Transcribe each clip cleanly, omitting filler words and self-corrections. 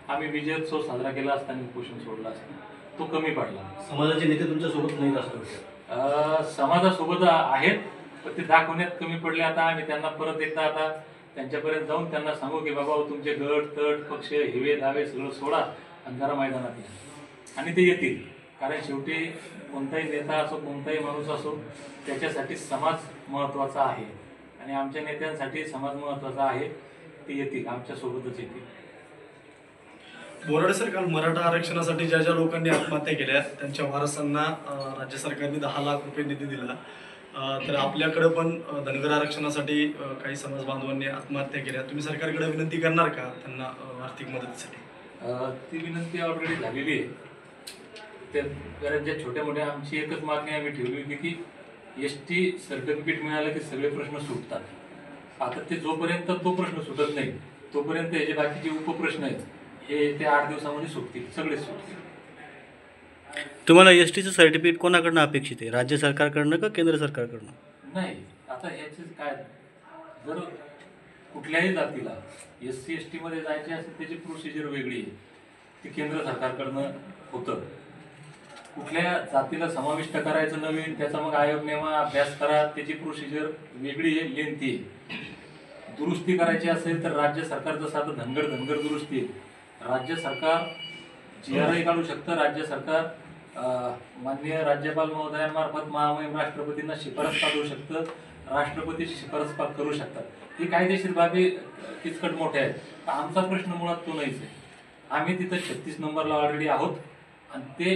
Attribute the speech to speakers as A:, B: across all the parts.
A: आम्ही विजयोत्सव साजरा केला असताना उपोषण सोडला असता तो कमी पडला.
B: समाजाचे नेते तुमच्या सोबत नाहीत असं
A: समाजासोबत आहेत, पण ते दाखवण्यात कमी पडले. आता आम्ही त्यांना परत एकदा आता त्यांच्यापर्यंत जाऊन त्यांना सांगू की बाबा तुमचे गट तट पक्ष हिवे दावे सगळं सोडा आणि जरा मैदानात या, आणि ते येतील. कारण शेवटी कोणताही नेता असो कोणताही माणूस असो त्याच्यासाठी समाज महत्त्वाचा आहे आणि आमच्या नेत्यांसाठी समाज महत्त्वाचा आहे. ते येतील, आमच्यासोबतच येतील.
C: बोराडे सर, काल मराठा आरक्षणासाठी ज्या ज्या लोकांनी आत्महत्या केल्या त्यांच्या वारसांना राज्य सरकारने 10 लाख रुपये निधी दिला. तर आपल्याकडे पण धनगर आरक्षणासाठी काही समाज बांधवांनी आत्महत्या केल्या. तुम्ही सरकारकडे विनंती करणार का त्यांना आर्थिक मदतीसाठी?
A: ती विनंती ऑलरेडी झालेली आहे. त्या बऱ्याचशा छोट्या मोठ्या आमची एकच मागणी आम्ही ठेवली होती की ST सर्टिफिकेट मिळालं की सगळे प्रश्न सुटतात. आता ते जोपर्यंत तो प्रश्न सुटत नाही तोपर्यंत हे जे बाकीचे उपप्रश्न आहेत हे ते 8 दिवसामध्ये सुटतील, सगळेच सुटतील.
B: तुम्हाला STचं सर्टिफिकेट कोणाकडनं अपेक्षित आहे? राज्य सरकारकडनं का केंद्र सरकारकडनं?
A: नाही, आता ह्याचे काय, जर कुठल्याही जातीला SC ST मध्ये जायचे असेल त्याची प्रोसिजर वेगळी आहे, ती केंद्र सरकारकडनं होतं. कुठल्या जातीला समाविष्ट करायचं नवीन त्याचा मग आयोग नेमा अभ्यास करा, त्याची प्रोसिजर वेगळी आहे, लेंथी आहे. दुरुस्ती करायची असेल तर राज्य सरकार, जसं आता धनगर दुरुस्ती आहे, राज्य सरकार GRI काढू शकतं. राज्य सरकार माननीय राज्यपाल महोदयांमार्फत महामहिम राष्ट्रपतींना शिफारस पाठवू शकतं, राष्ट्रपतीची शिफारस करू शकतात. ही कायदेशीर बाबी किचकट मोठ्या आहेत. आमचा प्रश्न मुळात तो नाहीच आहे. आम्ही तिथं 36 नंबरला ऑलरेडी आहोत आणि ते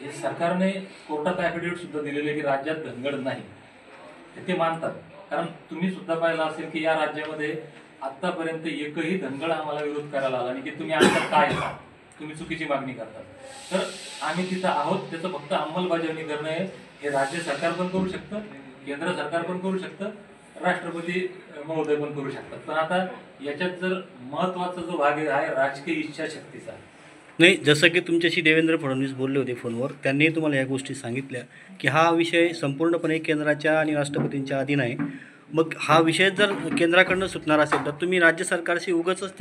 A: हे सरकारने कोर्टात ॲफिडेव्हिट सुद्धा दिलेले की राज्यात धनगर नाही, ते मानतात. कारण तुम्ही सुद्धा पाहिलं असेल की या राज्यामध्ये आतापर्यंत एकही धनगर आम्हाला विरोध करायला आला आणि की तुम्ही आमच्यात काय येता, तुम्ही चुकीची मागणी करता. तर आम्ही तिथं आहोत, त्याचं फक्त अंमलबजावणी करणं आहे. हे राज्य सरकार पण करू शकतं, केंद्र सरकार पण करू शकतं, राष्ट्रपती महोदय पण करू शकतात. पण आता याच्यात जर महत्त्वाचा जो भाग आहे राजकीय इच्छाशक्तीचा.
B: नाही, जसं की तुमच्याशी देवेंद्र फडणवीस बोलले होते फोनवर, त्यांनी तुम्हाला या गोष्टी सांगितल्या की हा विषय संपूर्णपणे केंद्राच्या आणि राष्ट्रपतींच्या अधीन आहे. मग हा विषय जर केंद्राकडनं सुटणार असेल तर तुम्ही राज्य सरकारशी उगाचच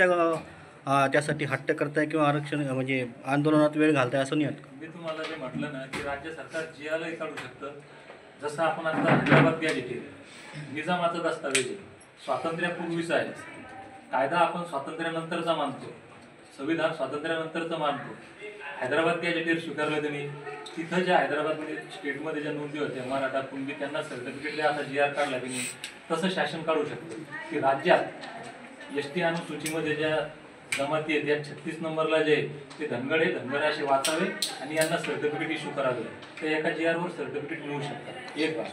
B: त्यासाठी हट्ट करताय किंवा आरक्षण म्हणजे आंदोलनात वेळ घालताय असं नाही?
A: मी तुम्हाला जे म्हटलं ना की राज्य सरकार GRI काढू शकतं. जसं आपण आता हैदराबाद गॅजेट आहे, निजामाचा दस्तावेज आहे, स्वातंत्र्यापूर्वीचा आहे. कायदा आपण स्वातंत्र्यानंतरचा मानतो, संविधान स्वातंत्र्यानंतरचं मानतो. हैदराबाद गॅजेटेर स्वीकारलं त्यांनी, तिथं ज्या हैदराबादमध्ये स्टेटमध्ये ज्या नोंदी होत्या मराठा कुणबी त्यांना सर्टिफिकेट द्या, आता GR काढला त्यांनी, तसं शासन काढू शकतं की राज्यात ST अनुसूचीमध्ये ज्या जमाती आहेत त्या 36 नंबरला जे ते धनगर असे वाचावे आणि यांना सर्टिफिकेट इश्यू करावे, तर एका GR वर सर्टिफिकेट मिळू शकतात. एक बाब.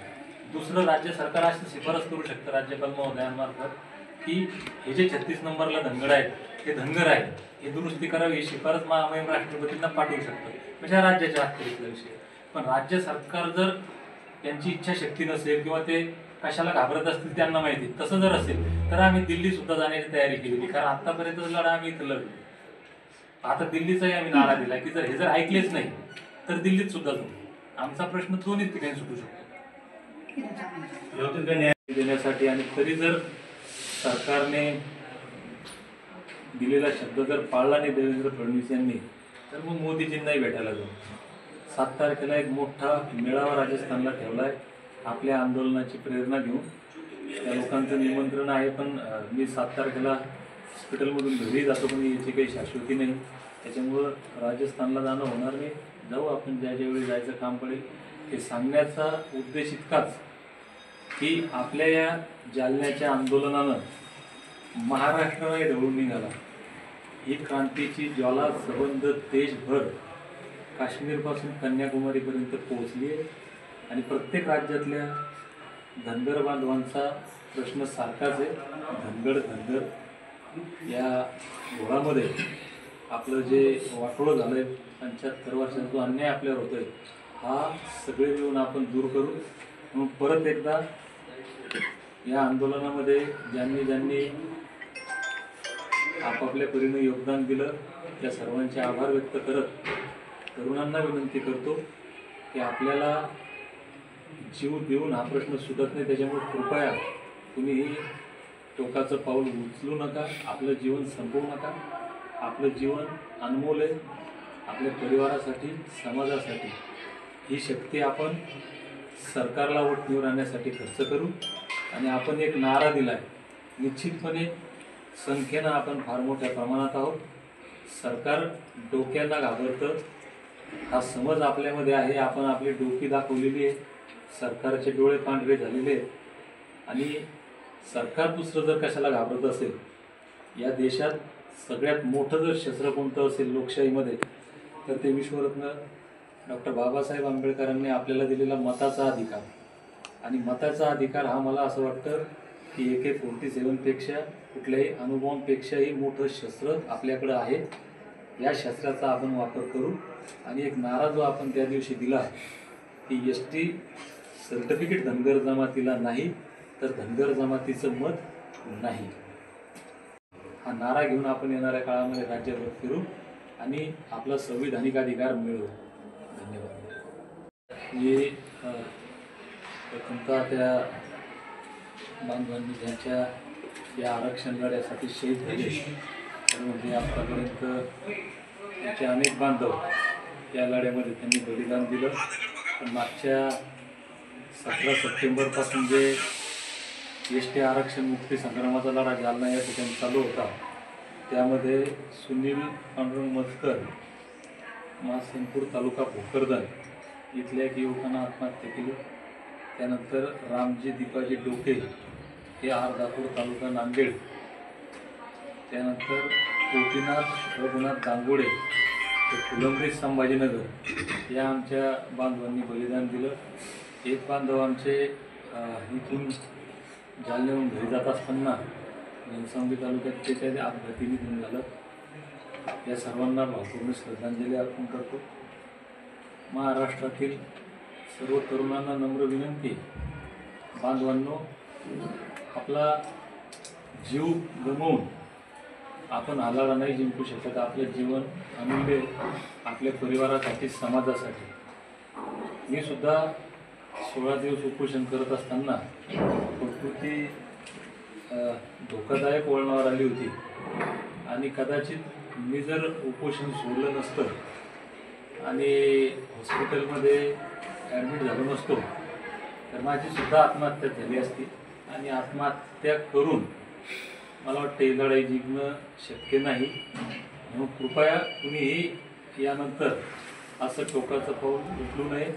A: दुसरं, राज्य सरकार असं शिफारस करू शकतं राज्यपाल महोदयांमार्फत की हे जे 36 नंबरला धनगर आहेत ते धनगर आहेत, हे दुरुस्ती करावी, ही शिफारस महामहिम राष्ट्रपतींना पाठवू शकतं. म्हणजे राज्याच्या अखत्यारीतला विषय. पण राज्य सरकार जर त्यांची इच्छाशक्ती नसेल किंवा ते कशाला घाबरत असतील त्यांना माहिती, तसं जर असेल तर आम्ही दिल्ली सुद्धा जाण्याची तयारी केली होती. कारण आतापर्यंत लढा आम्ही इथं लढलो. आता दिल्लीचाही आम्ही नारा दिला की जर हे जर ऐकलेच नाही तर दिल्लीत सुद्धा जाऊ. आमचा प्रश्न दोन्ही ठिकाणी सुटू शकतो देण्यासाठी. आणि तरी जर सरकारने दिलेला शब्द जर पाळला नाही देवेंद्र फडणवीस यांनी, तर मग मोदीजींनाही भेटायला जाऊ. 7 तारखेला एक मोठा मेळावा राजस्थानला ठेवला आहे आपल्या आंदोलनाची प्रेरणा घेऊन. त्या लोकांचं निमंत्रण आहे, पण मी 7 तारखेला हॉस्पिटलमधून घरी जातो, पण याची काही शाश्वती नाही. त्याच्यामुळं राजस्थानला जाणं होणार नाही. जाऊ आपण ज्या ज्यावेळी जायचं काम पडेल. हे सांगण्याचा उद्देश इतकाच की आपल्या या जालन्याच्या आंदोलनानं महाराष्ट्राला ढवळून निघाला. ही क्रांतीची ज्वाला सबंध देशभर काश्मीरपासून कन्याकुमारीपर्यंत पोहोचली आहे आणि प्रत्येक राज्यातल्या धनगर बांधवांचा प्रश्न सारखाच आहे. धनगर या घोळामध्ये आपलं जे वाटोळं झालं आहे, 75 वर्षाचा जो अन्याय आपल्यावर होतो आहे, हा सगळे मिळून आपण दूर करू. म्हणून परत एकदा या आंदोलनामध्ये ज्यांनी आपापल्या परीने योगदान दिलं त्या सर्वांचे आभार व्यक्त करत तरुणांना विनंती करतो की आपल्याला जीव देऊन हा प्रश्न सुटत नाही. त्याच्यामुळे कृपया कुणीही टोकाचं पाऊल उचलू नका, आपलं जीवन संपवू नका. आपलं जीवन अनमोल आहे. आपल्या परिवारासाठी, समाजासाठी ही शक्ती आपण सरकारला वोट निवडून आणण्यासाठी खर्च करू. आणि आपण एक नारा दिला आहे, निश्चितपणे संख्येनं आपण फार मोठ्या प्रमाणात आहोत. सरकार डोक्यांना घाबरतं हा समज आपल्यामध्ये आहे. आपण आपली डोकी दाखवलेली आहे, सरकारचे डोळे पांढरे झालेले आहेत. आणि सरकार दुसरं जर कशाला घाबरत असेल, या देशात सगळ्यात मोठं जर शस्त्र कोणतं असेल लोकशाहीमध्ये तर ते विश्वरत्न डॉक्टर बाबासाहेब आंबेडकरांनी आपल्याला दिलेला मताचा अधिकार. आणि मताचा अधिकार हा मला असं वाटतं की AK-47पेक्षा कुठल्याही अणुबॉम्बपेक्षाही मोठं शस्त्र आपल्याकडं आहे. या शस्त्राचा आपण वापर करू. आणि एक नारा जो आपण त्या दिवशी दिला की ST सर्टिफिकेट धनगर जमातीला नाही तर धनगर जमातीचं मत नाही, हा नारा घेऊन आपण येणाऱ्या काळामध्ये राज्यभर फिरू आणि आपला संविधानिक अधिकार मिळवू. धन्यवाद. मी प्रथमतः त्या बांधवांनी ज्यांच्या या आरक्षण लढ्यासाठी शहीद झाले, तर म्हणजे आतापर्यंत त्यांचे अनेक बांधव या लढ्यामध्ये त्यांनी बलिदान दिलं. पण मागच्या 17 सप्टेंबरपासून जे ST आरक्षण मुक्ती संग्रामाचा लढा जालना या ठिकाणी चालू होता, त्यामध्ये सुनील पांडुरंग मजकर, मासनपूर तालुका भोकरदन इथल्या एक युवकांना आत्महत्या केली. त्यानंतर रामजी दीपाजी डोके हे आरदापूर तालुका नांदेड, त्यानंतर गोपीनाथ रघुनाथ दांगोडे हे फुलंब्री संभाजीनगर या आमच्या बांधवांनी बलिदान दिलं. एक बांधव आमचे इथून जालन्याहून घरी जात असताना घनसावंगी तालुक्यात त्याच्या अपघाती निधन झालं. या सर्वांना भावपूर्ण श्रद्धांजली अर्पण करतो. महाराष्ट्रातील सर्व तरुणांना नम्र विनंती, बांधवांनो, आपला जीव गमावून आपण हा लढा नाही जिंकू शकत. आपलं जीवन अमूल्य आपल्या परिवारासाठी, समाजासाठी. मी सुद्धा 16 दिवस उपोषण करत असताना प्रकृती धोकादायक वळणावर आली होती आणि कदाचित मी जर उपोषण सोडलं नसतं आणि हॉस्पिटलमध्ये ॲडमिट झालो नसतो तर माझी सुद्धा आत्महत्या झाली असती. आणि आत्महत्या करून मला वाटतं ही लढाई जिंकणं शक्य नाही. म्हणून कृपया कुणीही यानंतर असं टोकाचं पाऊल उचलू नये.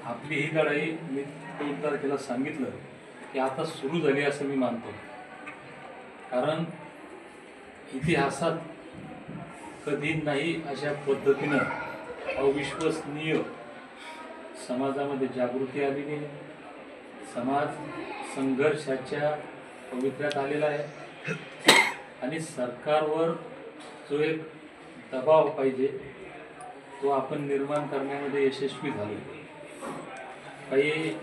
A: आपली ही लढाई मी 3 तारखेला सांगितलं की आता सुरू झाली असं मी मानतो. कारण इतिहासात कधी नाही अशा पद्धतीनं अविश्वसनीय समाजामध्ये जागृती आलेली आहे. समाज संघर्षाच्या पवित्र्यात आलेला आहे आणि सरकारवर जो एक दबाव पाहिजे तो आपण निर्माण करण्यामध्ये यशस्वी झालो. काही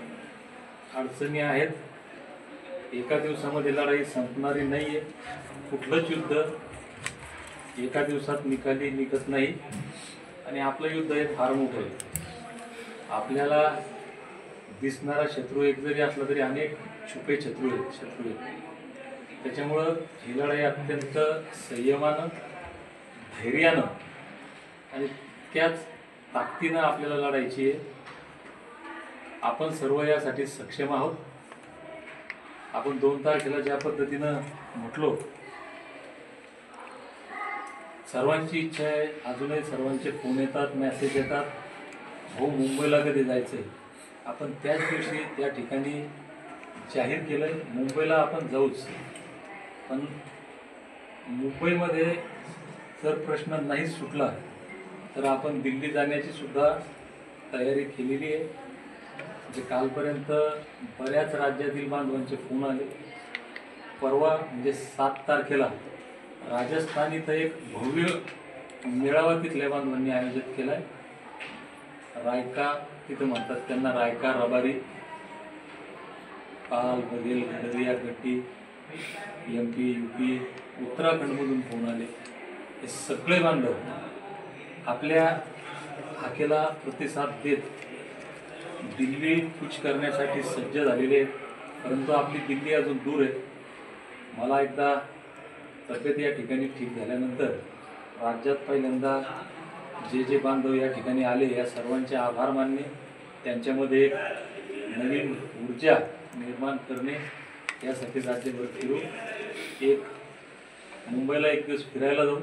A: अडचणी आहेत, एका दिवसामध्ये लढाई संपणारी नाही आहे. कुठलंच युद्ध एका दिवसात निकाली निघत नाही आणि आपलं युद्ध हे फार मोठं आहे. आपल्याला दिसणारा शत्रू एक जरी असला तरी अनेक छुपे शत्रू आहेत. त्याच्यामुळं ही लढाई अत्यंत संयमानं, धैर्यानं आणि त्याच ताकदीनं आपल्याला लढायची आहे. आपण सर्व यासाठी सक्षम आहोत. आपण 2 तारखेला ज्या पद्धतीनं म्हटलो, सर्वांची इच्छा आहे. अजूनही सर्वांचे फोन येतात, मेसेज येतात, हो मुंबईला कधी जायचं आहे. आपण त्याच दिवशी त्या ठिकाणी जाहीर केलं आहे मुंबईला आपण जाऊच. पण मुंबईमध्ये जर प्रश्न नाही सुटला तर आपण दिल्ली जाण्याची सुद्धा तयारी केलेली आहे. म्हणजे कालपर्यंत बऱ्याच राज्यातील बांधवांचे फोन आले. परवा म्हणजे 7 तारखेला राजस्थान इथं एक भव्य मेळावा तिथल्या बांधवांनी आयोजित केला आहे. रायका तिथं म्हणतात त्यांना, रायका, रबारी, पाल, बघेल, गडरिया, गट्टी, MP, UP, उत्तराखंडमधून फोन आले. हे सगळे बांधव आपल्या हाकेला प्रतिसाद देत दिल्ली कूच करण्यासाठी सज्ज झालेले आहेत. परंतु आपली दिल्ली अजून दूर आहे. मला एकदा तब्येत या ठिकाणी ठीक झाल्यानंतर राज्यात पहिल्यांदा जे जे बांधव या ठिकाणी आले या सर्वांचे आभार मानणे, त्यांच्यामध्ये एक नवीन ऊर्जा निर्माण करणे, यासाठी राज्यभर फिरू, एक मुंबईला एक दिवस फिरायला जाऊ